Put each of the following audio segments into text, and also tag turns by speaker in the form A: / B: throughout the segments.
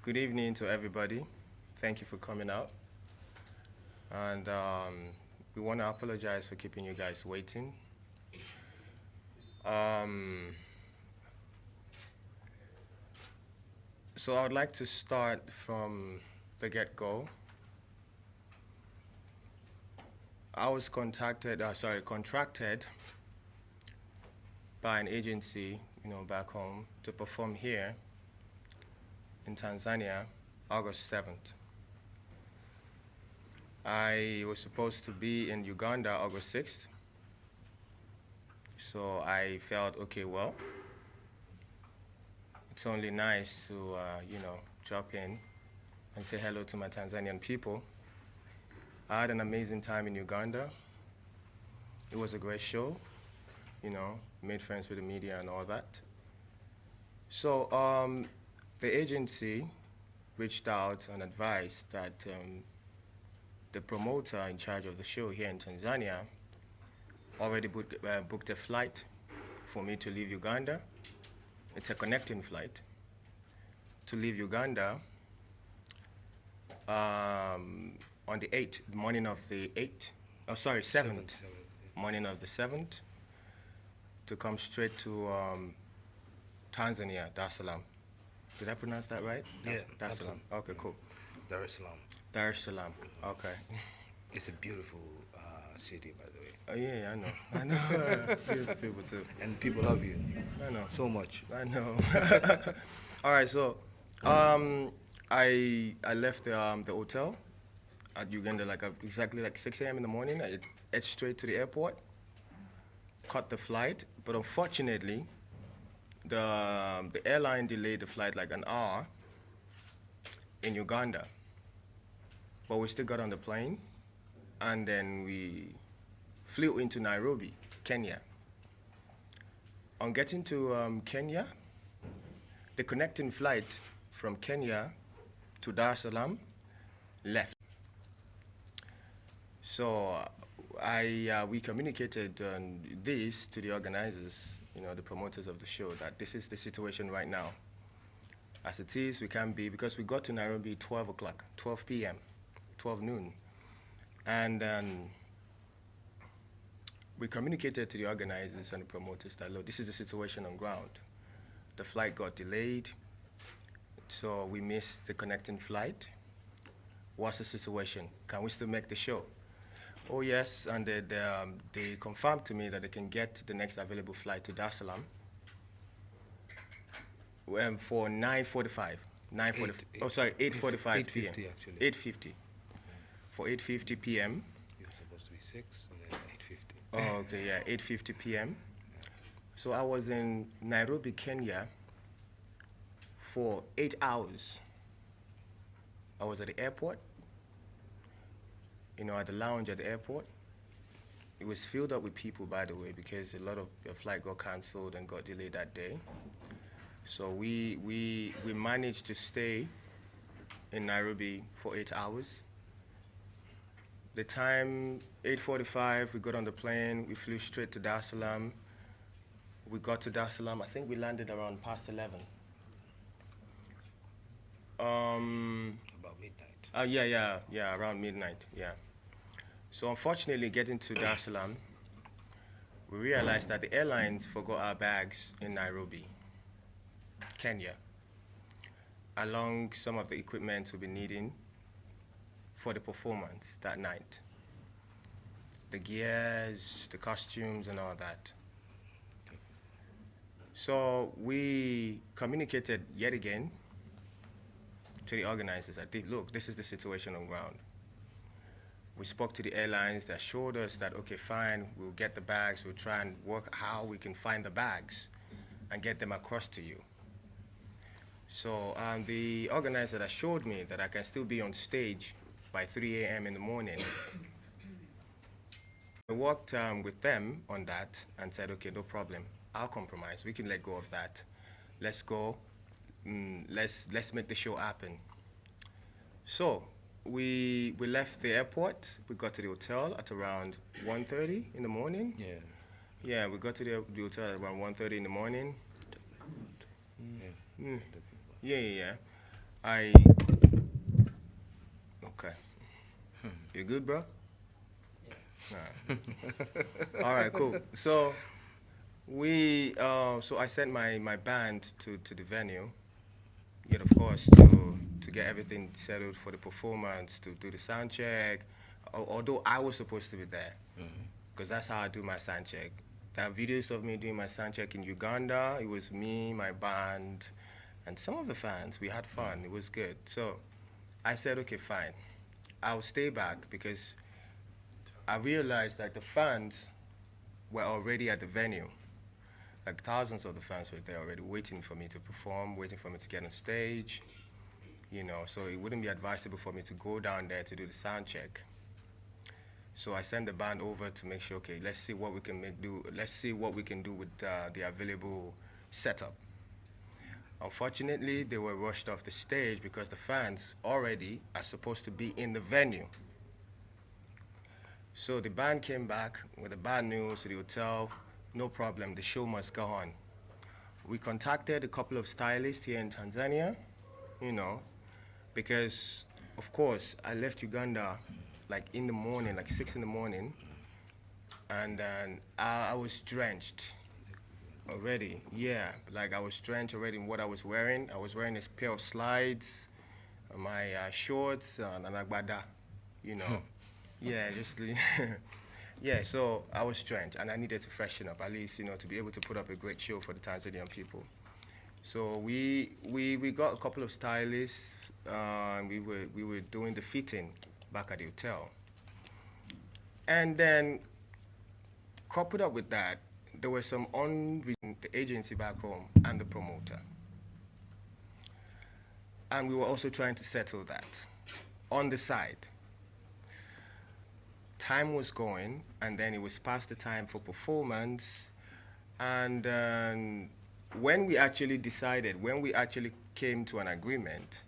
A: Good evening to everybody. Thank you for coming out. And we want to apologize for keeping you guys waiting. Um, so I would like to start from the get-go. I was contracted by an agency, back home to perform here in Tanzania, August 7th. I was supposed to be in Uganda August 6th. So I felt, okay, well, it's only nice to, drop in and say hello to my Tanzanian people. I had an amazing time in Uganda. It was a great show, made friends with the media and all that. So the agency reached out and advised that the promoter in charge of the show here in Tanzania already booked a flight for me to leave Uganda. It's a connecting flight to leave Uganda on the 8th, morning of the 8th, 7th, morning of the 7th, to come straight to Tanzania, Dar es Salaam. Did I pronounce that right?
B: Yeah.
A: Dar es Salaam. Okay, cool.
B: Dar es Salaam.
A: Dar es Salaam. Okay.
B: It's a beautiful city, by the way.
A: Oh yeah, I know. I know. Beautiful people too.
B: And people love you.
A: I know.
B: So much.
A: I know. All right, so I left the hotel at Uganda exactly 6 a.m. in the morning. I head straight to the airport, caught the flight, but unfortunately, the airline delayed the flight like an hour in Uganda. But we still got on the plane, and then we flew into Nairobi, Kenya. On getting to Kenya, the connecting flight from Kenya to Dar es Salaam left. So we communicated this to the organizers, the promoters of the show, that this is the situation right now. As it is, we can't be, because we got to Nairobi 12 o'clock, 12 p.m., 12 noon. And we communicated to the organizers and the promoters that, look, this is the situation on ground. The flight got delayed, so we missed the connecting flight. What's the situation? Can we still make the show? Oh yes, and they confirmed to me that they can get the next available flight to Dar es Salaam for 9:45. 8:45 p.m.
B: 8:50 actually.
A: 8:50. For 8:50 p.m.
B: You're supposed to be 6 and then 8:50.
A: Oh, okay, yeah, 8:50 p.m. So I was in Nairobi, Kenya for 8 hours. I was at the airport, at the lounge at the airport. It was filled up with people, by the way, because a lot of the flight got canceled and got delayed that day. So we managed to stay in Nairobi for 8 hours. The time, 8:45, we got on the plane, we flew straight to Dar es Salaam. We got to Dar es Salaam, I think we landed around past 11.
B: About midnight.
A: Yeah, around midnight, yeah. So unfortunately, getting to Dar es Salaam, we realized that the airlines forgot our bags in Nairobi, Kenya, along some of the equipment we'll be needing for the performance that night. The gears, the costumes, and all that. So we communicated yet again to the organizers that, look, this is the situation on ground. We spoke to the airlines. They assured us that, okay, fine, we'll get the bags. We'll try and work how we can find the bags and get them across to you. So the organizer assured me that I can still be on stage by 3 a.m. in the morning. I worked with them on that and said, okay, no problem. I'll compromise. We can let go of that. Let's go. Let's make the show happen. So we left the airport. We got to the hotel at around 1:30 in the morning.
B: Yeah.
A: Yeah, we got to the hotel at around 1:30 in the morning. Yeah. I okay. You good, bro? Nah. All right, cool. So I sent my band to the venue, yet of course to get everything settled for the performance, to do the sound check. Although I was supposed to be there, because that's how I do my sound check. There are videos of me doing my sound check in Uganda. It was me, my band, and some of the fans. We had fun. It was good. So I said, okay, fine. I'll stay back because I realized that the fans were already at the venue. Like thousands of the fans were there already waiting for me to perform, waiting for me to get on stage, so it wouldn't be advisable for me to go down there to do the sound check. So I sent the band over to make sure, okay, let's see what we can let's see what we can do with the available setup. Unfortunately, they were rushed off the stage because the fans already are supposed to be in the venue. So the band came back with the bad news to the hotel. No problem, the show must go on. We contacted a couple of stylists here in Tanzania, because, of course, I left Uganda like in the morning, like 6 in the morning, and then I was drenched already. Yeah, like I was drenched already in what I was wearing. I was wearing this pair of slides, my shorts, and an agbada, you know. Yeah, just yeah. So I was drenched, and I needed to freshen up at least, to be able to put up a great show for the Tanzanian people. So we got a couple of stylists. And we were doing the fitting back at the hotel, and then coupled up with that, there was some unreason the agency back home and the promoter, and we were also trying to settle that on the side. Time was going, and then it was past the time for performance, and when we actually decided, when we actually came to an agreement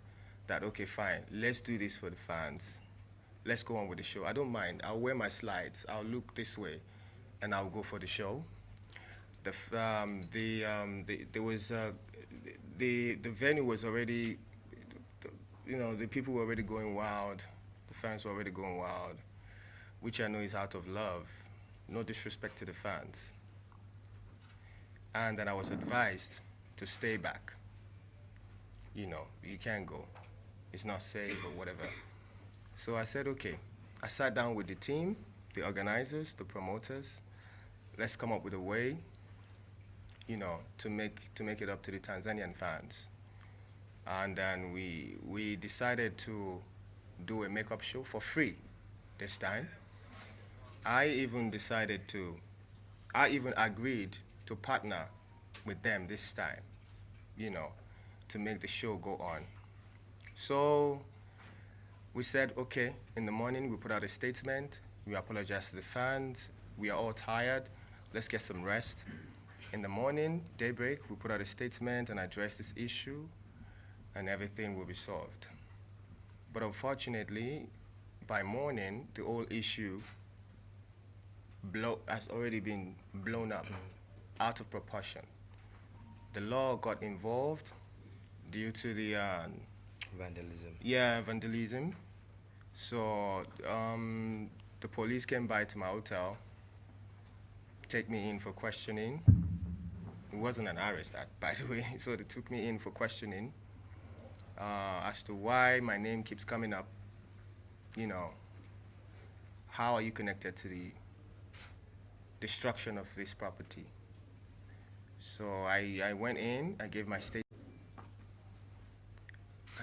A: that, okay, fine, let's do this for the fans, let's go on with the show. I don't mind. I'll wear my slides. I'll look this way, and I'll go for the show. There was the venue was already, the people were already going wild. The fans were already going wild, which I know is out of love, no disrespect to the fans. And then I was advised to stay back. You can't go. It's not safe or whatever. So I said, okay. I sat down with the team, the organizers, the promoters. Let's come up with a way, to make it up to the Tanzanian fans. And then we decided to do a makeup show for free this time. I even agreed to partner with them this time, to make the show go on. So we said, okay, in the morning we put out a statement, we apologize to the fans, we are all tired, let's get some rest. In the morning, daybreak, we put out a statement and address this issue, and everything will be solved. But unfortunately, by morning, the whole issue has already been blown up, out of proportion. The law got involved due to the
B: Vandalism.
A: yeah, vandalism. So the police came by to my hotel, take me in for questioning. It wasn't an arrest, by the way. So they took me in for questioning as to why my name keeps coming up. How are you connected to the destruction of this property? So I went in, I gave my statement,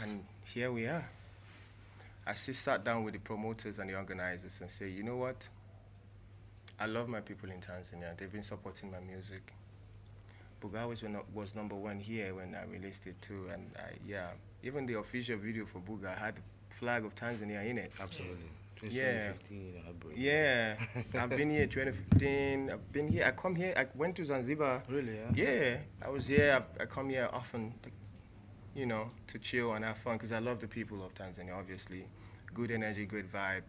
A: and here we are. I still sat down with the promoters and the organizers and say, you know what? I love my people in Tanzania. They've been supporting my music. Buga was number one here when I released it too, and even the official video for Buga had the flag of Tanzania in it.
B: Absolutely.
A: Yeah.
B: 2015.
A: Yeah, I've been here 2015. I've been here. I come here. I went to Zanzibar.
B: Really?
A: Yeah, I was here. I come here often, to chill and have fun because I love the people of Tanzania. Obviously, good energy, good vibe.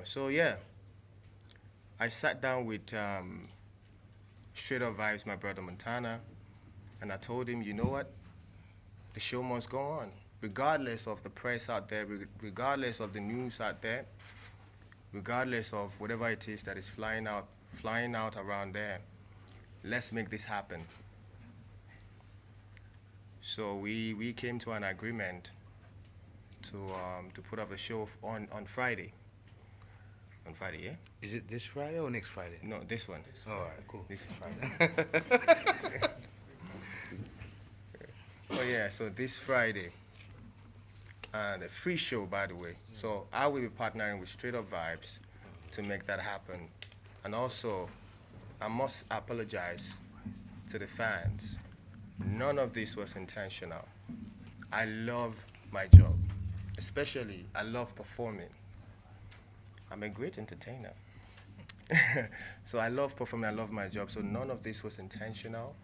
A: So yeah, I sat down with Straight Up Vibes, my brother Montana, and I told him, you know what? The show must go on. regardless of the press out there, regardless of the news out there, regardless of whatever it is that is flying out around there, let's make this happen. So we came to an agreement to put up a show on Friday. On Friday, yeah?
B: Is it this Friday or next Friday?
A: No, this one.
B: All right, cool.
A: This Friday. Oh yeah, so this Friday, and a free show, by the way. So I will be partnering with Straight Up Vibes to make that happen. And also, I must apologize to the fans. None of this was intentional. I love my job. Especially, I love performing. I'm a great entertainer. So I love performing, I love my job. So none of this was intentional.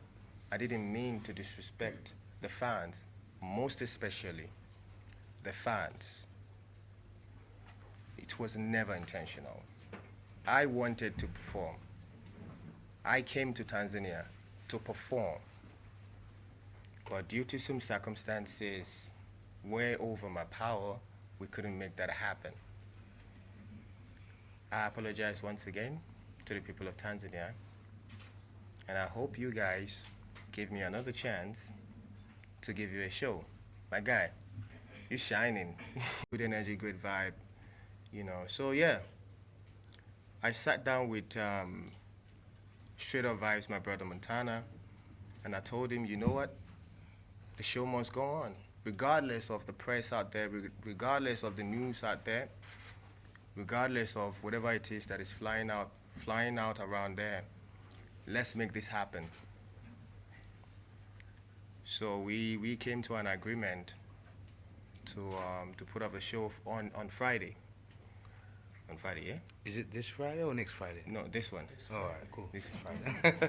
A: I didn't mean to disrespect the fans, most especially the fans. It was never intentional. I wanted to perform. I came to Tanzania to perform. But due to some circumstances way over my power, we couldn't make that happen. I apologize once again to the people of Tanzania, and I hope you guys give me another chance to give you a show. My guy, you're shining. Good energy, good vibe, you know. So yeah, I sat down with Straight Up Vibes, my brother Montana, and I told him, you know what? The show must go on, regardless of the press out there, regardless of the news out there, regardless of whatever it is that is flying out around there. Let's make this happen. So we came to an agreement to put up a show on Friday. On Friday, yeah?
B: Is it this Friday or next Friday?
A: No, this one.
B: All right, cool.
A: This Friday.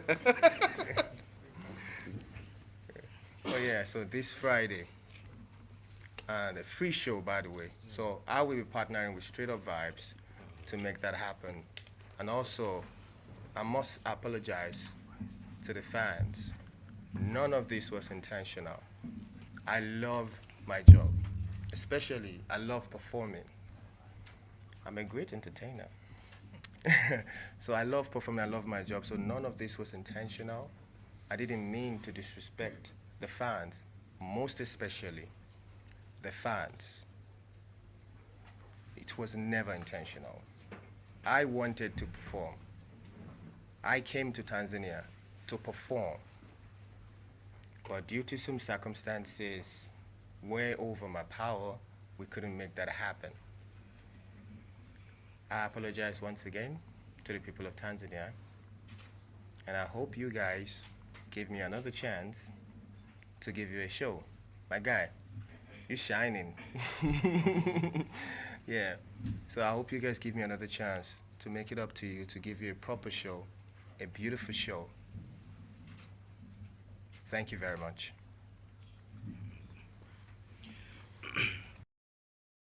A: Oh yeah, so this Friday, and a free show, by the way. So I will be partnering with Straight Up Vibes to make that happen. And also, I must apologize to the fans. None of this was intentional. I love my job. Especially, I love performing. I'm a great entertainer. So I love performing, I love my job. So none of this was intentional. I didn't mean to disrespect the fans, most especially the fans. It was never intentional. I wanted to perform. I came to Tanzania to perform. But due to some circumstances way over my power, we couldn't make that happen. I apologize once again to the people of Tanzania, and I hope you guys give me another chance to give you a show. My guy, you're shining. Yeah, so I hope you guys give me another chance to make it up to you, to give you a proper show, a beautiful show. Thank you very much.